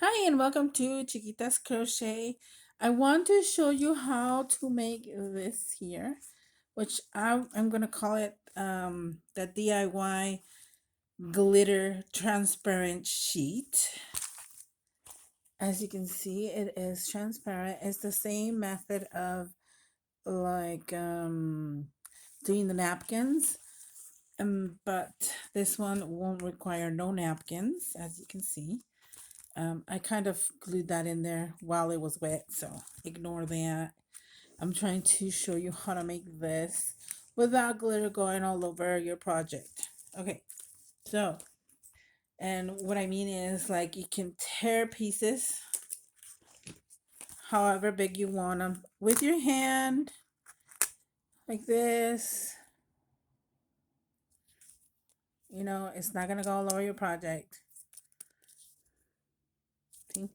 Hi and welcome to Chiquita's Crochet. I want to show you how to make this here, which I'm going to call it the DIY glitter transparent sheet. As you can see, it is transparent. It's the same method of like doing the napkins, but this one won't require no napkins, as you can see. I kind of glued that in there while it was wet, so ignore that. I'm trying to show you how to make this without glitter going all over your project. Okay, so, and what I mean is like you can tear pieces however big you want them with your hand, like this. You know, it's not gonna go all over your project. See?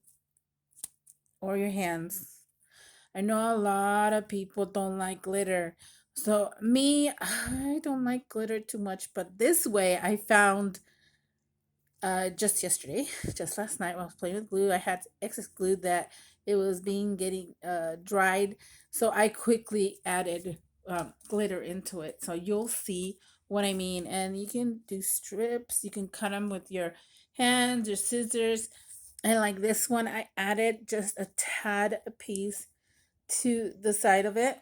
Or your hands. I know a lot of people don't like glitter. So me, I don't like glitter too much, but this way I found just yesterday, just last night when I was playing with glue, I had excess glue that it was being getting dried. So I quickly added glitter into it. So you'll see what I mean. And you can do strips, you can cut them with your hands or scissors. And like this one, I added just a tad a piece to the side of it,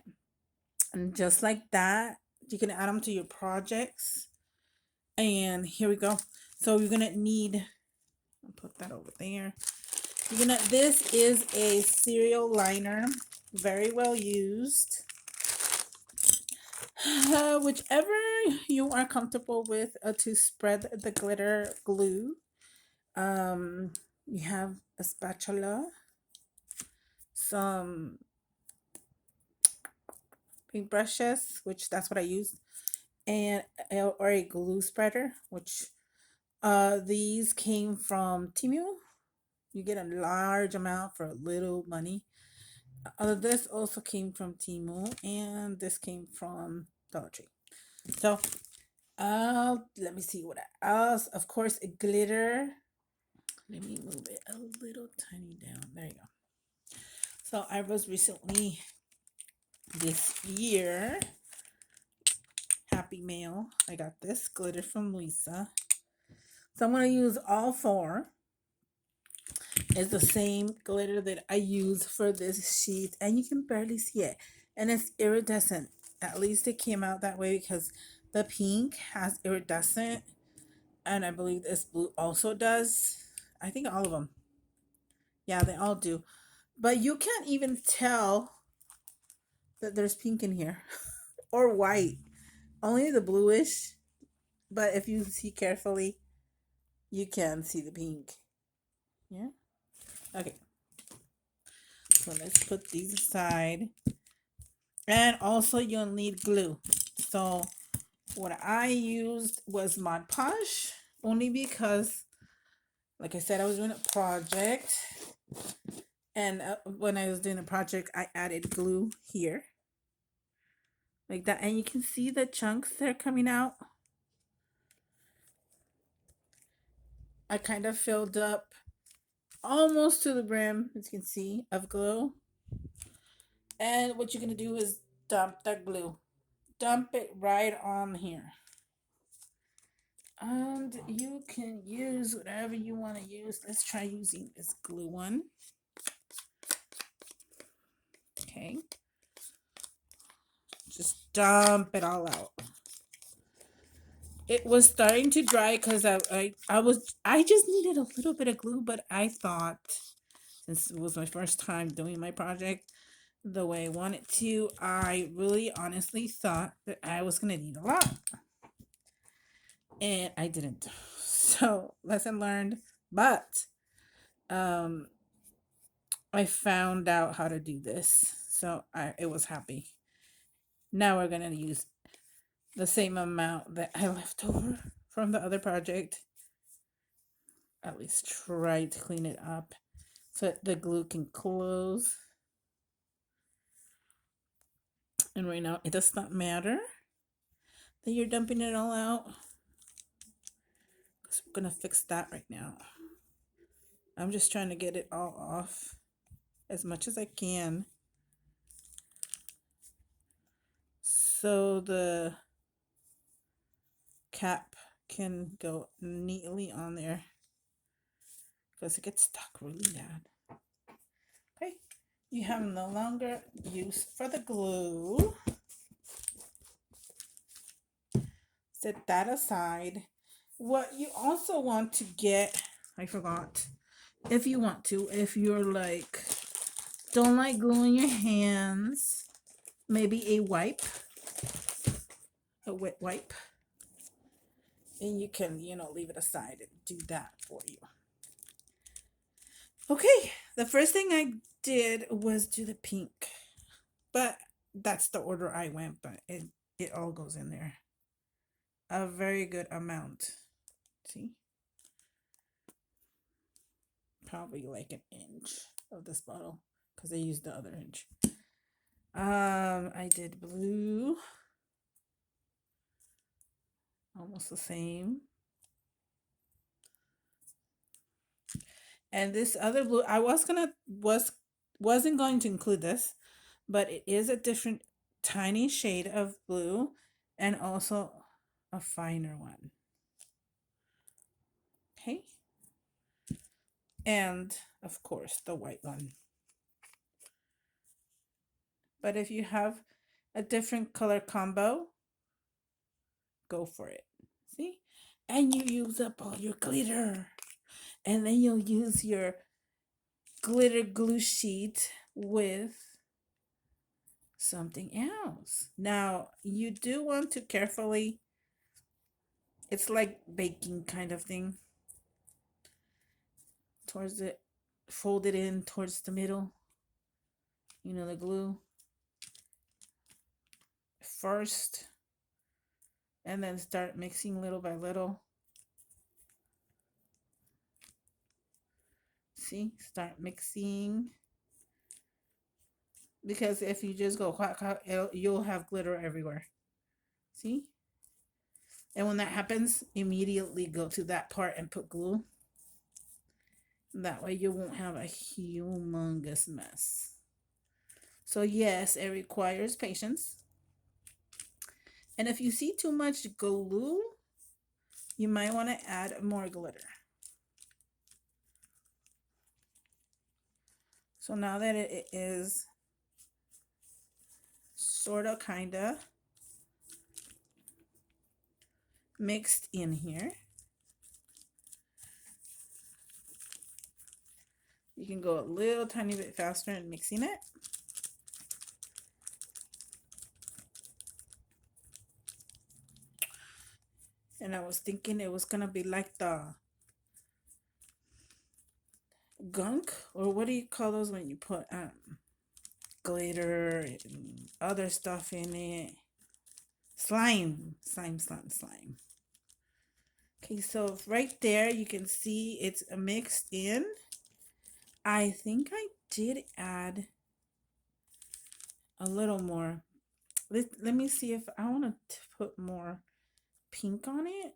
and just like that you can add them to your projects. And here we go. So you're gonna need, I'll put that over there. You're gonna, this is a cereal liner, very well used. Whichever you are comfortable with to spread the glitter glue. You have a spatula, some paintbrushes, which that's what I used, and or a glue spreader, which these came from Timu. You get a large amount for a little money. This also came from Timu, and this came from Dollar Tree. So, let me see what else. Of course, glitter. Let me move it a little tiny down. There you go. So I was recently this year Happy Mail. I got this glitter from Lisa. So I'm gonna use all four. It's the same glitter that I use for this sheet, and you can barely see it. And it's iridescent. At least it came out that way because the pink has iridescent, and I believe this blue also does. I think all of them. Yeah, they all do. But you can't even tell that there's pink in here or white. Only the bluish. But if you see carefully, you can see the pink. Yeah. Okay. So let's put these aside. And also you'll need glue. So what I used was Mod Podge, only because, like I said, I was doing a project. And when I was doing the project, I added glue here. Like that. And you can see the chunks that are coming out. I kind of filled up almost to the brim, as you can see, of glue. And what you're going to do is dump that glue. Dump it right on here. And you can use whatever you want to use. Let's try using this glue one. Okay. Just dump it all out. It was starting to dry because I just needed a little bit of glue, but I thought, since it was my first time doing my project the way I wanted to, I really honestly thought that I was gonna need a lot. And I didn't. So lesson learned. But um I found out how to do this. So it was happy. Now we're gonna use the same amount that I left over from the other project. At least try to clean it up so the glue can close. And right now, it does not matter that you're dumping it all out, because we're gonna fix that right now. I'm just trying to get it all off as much as I can. So the cap can go neatly on there because it gets stuck really bad. Okay, you have no longer use for the glue. Set that aside. What you also want to get, I forgot, if you want to, if you're like, don't like gluing your hands, maybe a wipe, a wet wipe, and you can, leave it aside and do that for you. Okay, the first thing I did was do the pink, but that's the order I went, but it all goes in there. A very good amount. See? Probably like an inch of this bottle because I used the other inch. I did blue. Almost the same. And this other blue, I wasn't going to include this, but it is a different tiny shade of blue and also a finer one. Okay. And of course the white one. But if you have a different color combo, go for it. See? And you use up all your glitter. And then you'll use your glitter glue sheet with something else. Now, you do want to carefully, it's like baking kind of thing. Towards it, fold it in towards the middle. The glue. First. And then start mixing little by little. See, start mixing. Because if you just go quack, you'll have glitter everywhere. See? And when that happens, immediately go to that part and put glue. That way you won't have a humongous mess. So yes, it requires patience. And if you see too much glue, you might want to add more glitter. So now that it is sort of kind of mixed in here, you can go a little tiny bit faster in mixing it. And I was thinking it was gonna be like the gunk, or what do you call those when you put glitter and other stuff in it? Slime. Okay, so right there you can see it's mixed in. I think I did add a little more. Let me see if I want to put more pink on it.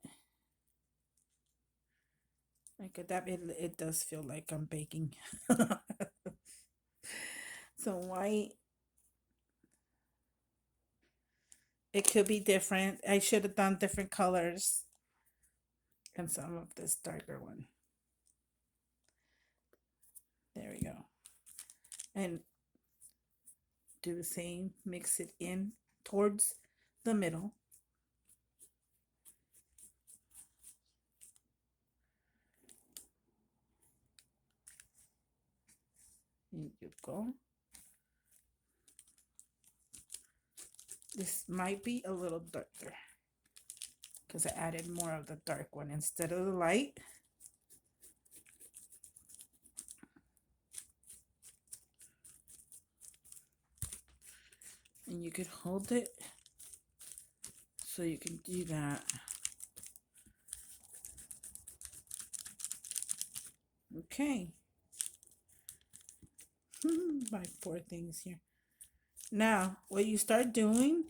Like that, it does feel like I'm baking. So white, it could be different. I should have done different colors and some of this darker one. There we go. And do the same, mix it in towards the middle. There you go. This might be a little darker because I added more of the dark one instead of the light. And you could hold it so you can do that. Okay. By 4 things here. Now, what you start doing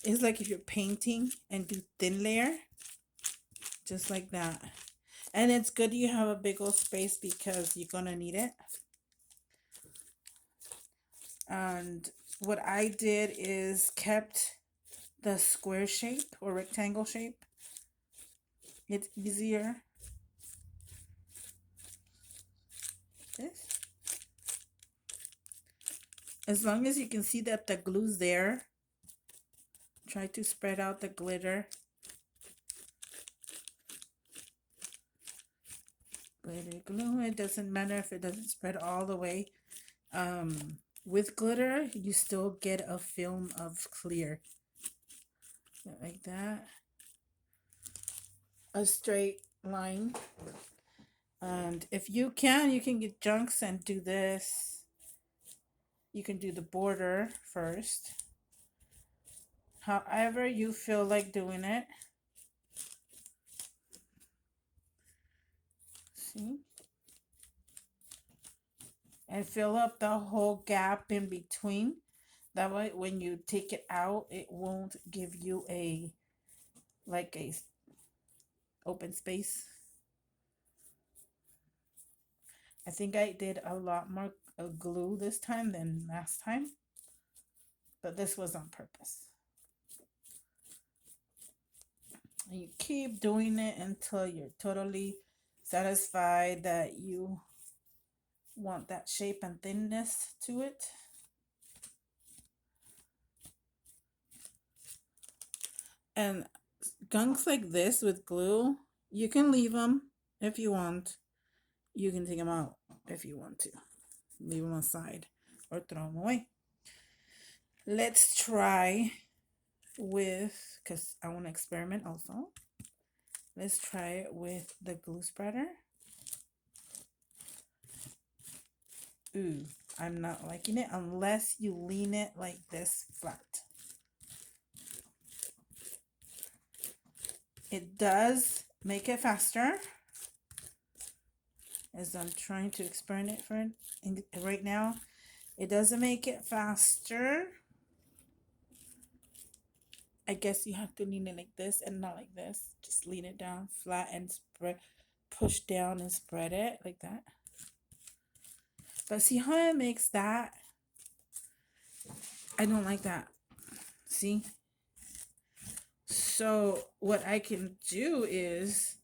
is like if you're painting and do thin layer, just like that. And it's good you have a big old space because you're gonna need it. And what I did is kept the square shape or rectangle shape. It's easier. This. As long as you can see that the glue's there, try to spread out the glitter. Glitter glue, it doesn't matter if it doesn't spread all the way. With glitter, you still get a film of clear. Like that. A straight line. And if you can get junks and do this. You can do the border first. However you feel like doing it. See? And fill up the whole gap in between. That way when you take it out, it won't give you a open space. I think I did a lot more glue this time than last time, but this was on purpose. And you keep doing it until you're totally satisfied that you want that shape and thinness to it. And gunks like this with glue, you can leave them if you want. You can take them out if you want to. Leave them aside or throw them away. Let's try with, because I want to experiment also. Let's try it with the glue spreader. Ooh, I'm not liking it unless you lean it like this flat. It does make it faster, as I'm trying to experiment for it right now. It doesn't make it faster. I guess you have to lean it like this and not like this. Just lean it down flat and spread, push down and spread it like that. But see how it makes that? I don't like that. See? So what I can do is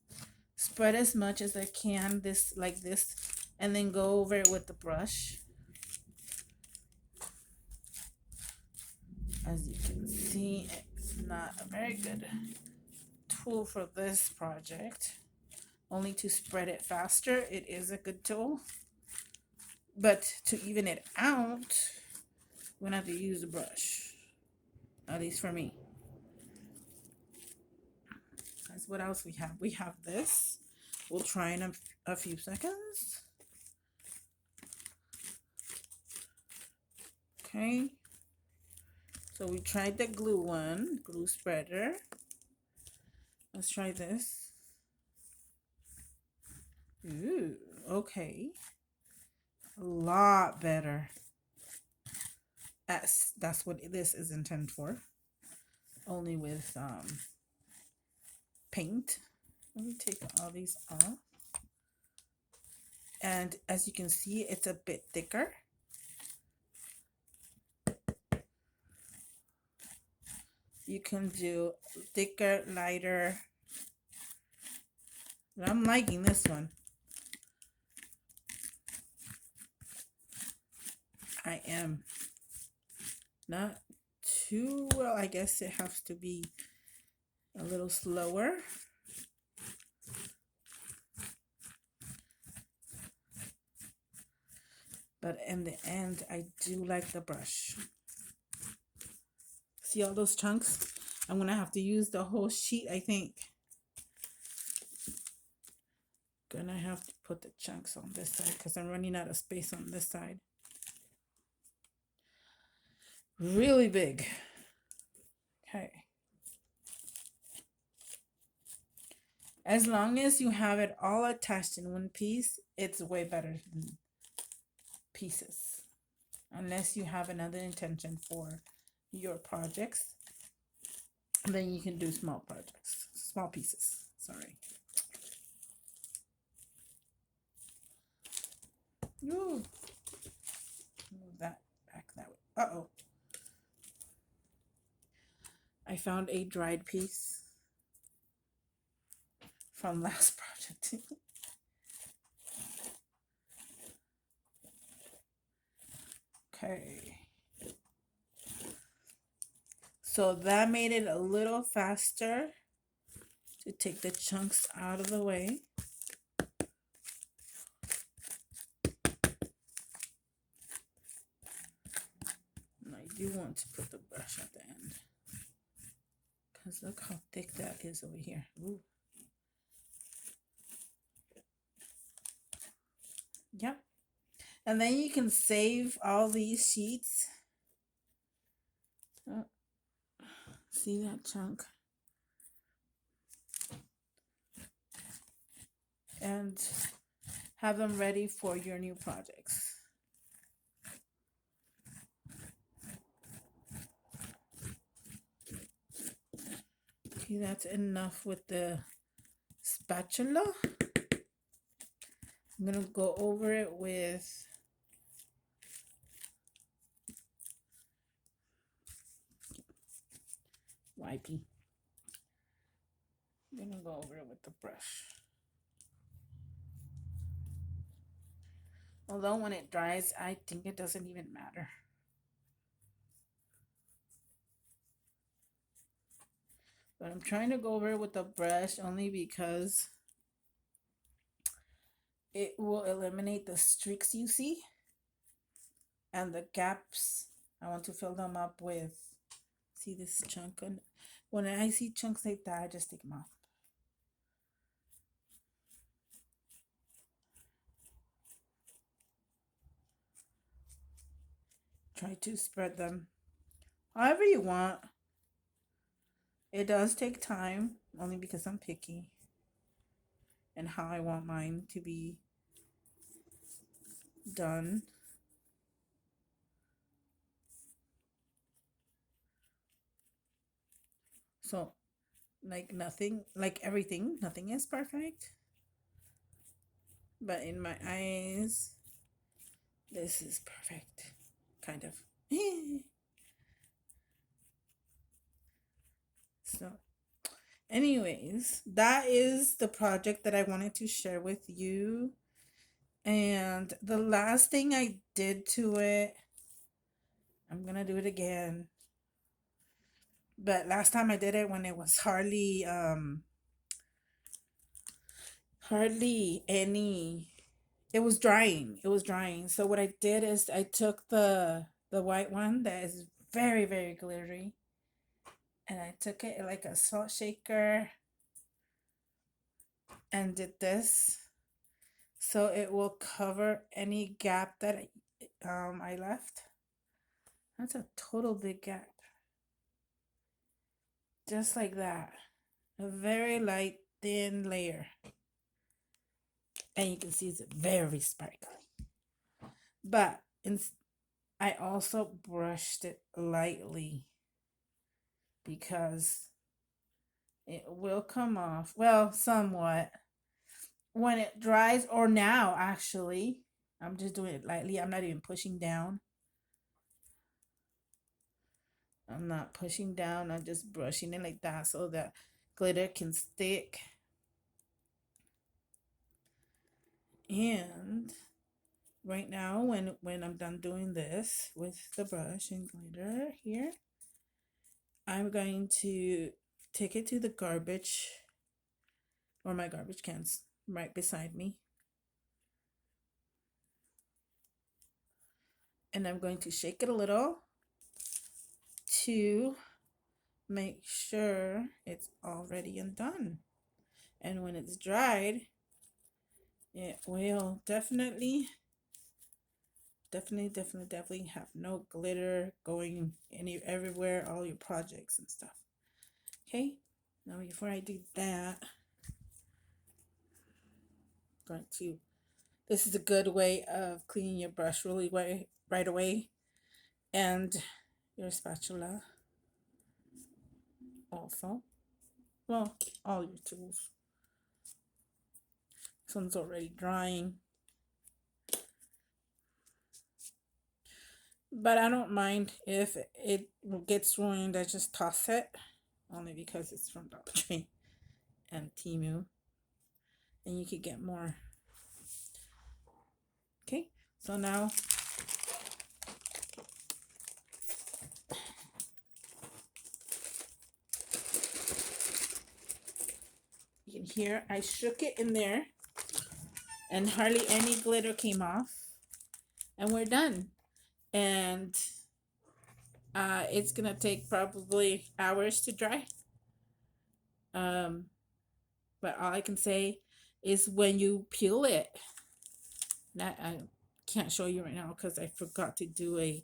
spread as much as I can, this like this, and then go over it with the brush. As you can see, it's not a very good tool for this project. Only to spread it faster, it is a good tool. But to even it out, we're gonna have to use a brush. At least for me. That's what else we have. We have this. We'll try in a few seconds. Okay. So we tried the glue one, glue spreader. Let's try this. Ooh, okay. A lot better. That's what this is intended for. Only with paint. Let me take all these off. And as you can see, it's a bit thicker. You can do thicker, lighter. But I'm liking this one. I am. Not too well. I guess it has to be a little slower. But in the end, I do like the brush. See all those chunks? I'm gonna have to use the whole sheet, I think. Gonna have to put the chunks on this side because I'm running out of space on this side. Really big. Okay. As long as you have it all attached in one piece, it's way better than pieces. Unless you have another intention for your projects, then you can do small projects, small pieces. Sorry. Ooh, move that back that way. Uh-oh. I found a dried piece from last project. Okay. So that made it a little faster to take the chunks out of the way. And I do want to put the brush at the end. Because look how thick that is over here. Ooh. Yep. And then you can save all these sheets. Oh, see that chunk? And have them ready for your new projects. Okay, that's enough with the spatula. I'm gonna go over it with wipey. I'm gonna go over it with the brush. Although when it dries, I think it doesn't even matter. But I'm trying to go over it with the brush only because it will eliminate the streaks you see and the gaps. I want to fill them up with, see this chunk? And when I see chunks like that, I just take them off. Try to spread them however you want. It does take time, only because I'm picky and how I want mine to be done. So, like nothing, like everything, nothing is perfect. But in my eyes, this is perfect. Kind of. So, anyways, that is the project that I wanted to share with you. And the last thing I did to it, I'm gonna do it again. But last time I did it when it was hardly any, it was drying. It was drying. So what I did is I took the white one that is very, very glittery, and I took it like a salt shaker and did this, so it will cover any gap that I left. That's a total big gap. Just like that. A very light, thin layer. And you can see it's very sparkly. But I also brushed it lightly because it will come off. Well, somewhat. When it dries, or now actually, I'm just doing it lightly. I'm not even pushing down. I'm not pushing down. I'm just brushing it like that so that glitter can stick. And right now, when I'm done doing this with the brush and glitter here, I'm going to take it to the garbage, or my garbage cans right beside me. And I'm going to shake it a little to make sure it's all ready and done. And when it's dried, it will definitely have no glitter going everywhere, all your projects and stuff. Okay, now before I do that, I'm going to, this is a good way of cleaning your brush really right away, and your spatula also. Well, all your tools. This one's already drying. But I don't mind if it gets ruined. I just toss it, only because it's from Dollar Tree and Temu, and you could get more. Okay, so now you can hear I shook it in there, and hardly any glitter came off, and we're done. And it's gonna take probably hours to dry. Um, but all I can say is when you peel it, that I can't show you right now because I forgot to do a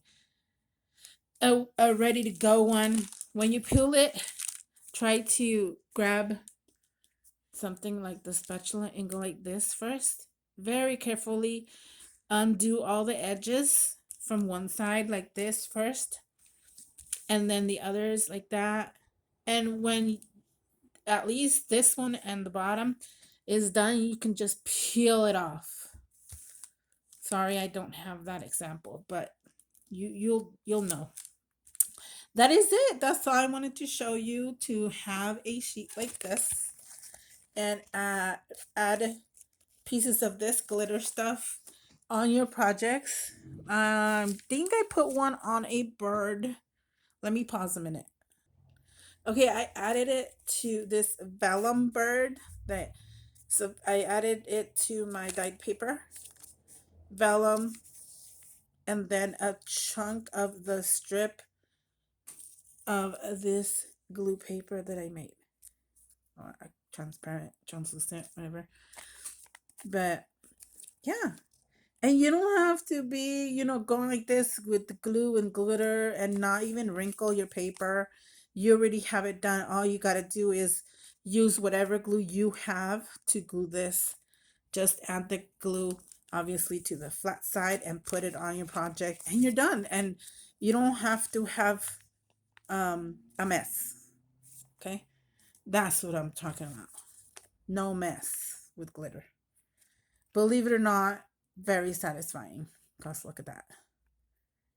ready to go one. When you peel it, try to grab something like the spatula and go like this first. Very carefully undo all the edges from one side like this first, and then the others like that. And when at least this one and the bottom is done, you can just peel it off. Sorry, I don't have that example, but you'll know. That is it. That's all I wanted to show you, to have a sheet like this and add pieces of this glitter stuff on your projects. Think I put one on a bird. Let me pause a minute. Okay, I added it to this vellum bird that, so I added it to my dyed paper, vellum, and then a chunk of the strip of this glue paper that I made. Or transparent, translucent, whatever. But yeah. And you don't have to be, going like this with the glue and glitter and not even wrinkle your paper. You already have it done. All you got to do is use whatever glue you have to glue this. Just add the glue, obviously, to the flat side and put it on your project, and you're done. And you don't have to have a mess. Okay? That's what I'm talking about. No mess with glitter. Believe it or not, very satisfying. Because look at that.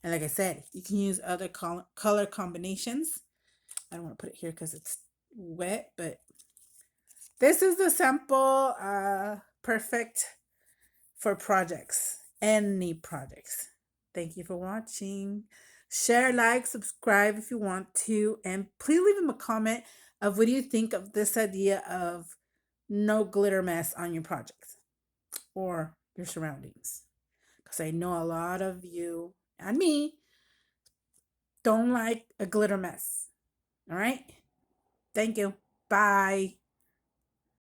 And like I said, you can use other color combinations. I don't want to put it here because it's wet, but this is the sample, perfect for projects, any projects. Thank you for watching. Share, like, subscribe if you want to, and please leave them a comment of what do you think of this idea of no glitter mess on your projects or your surroundings. Because I know a lot of you and me don't like a glitter mess. All right? Thank you. Bye.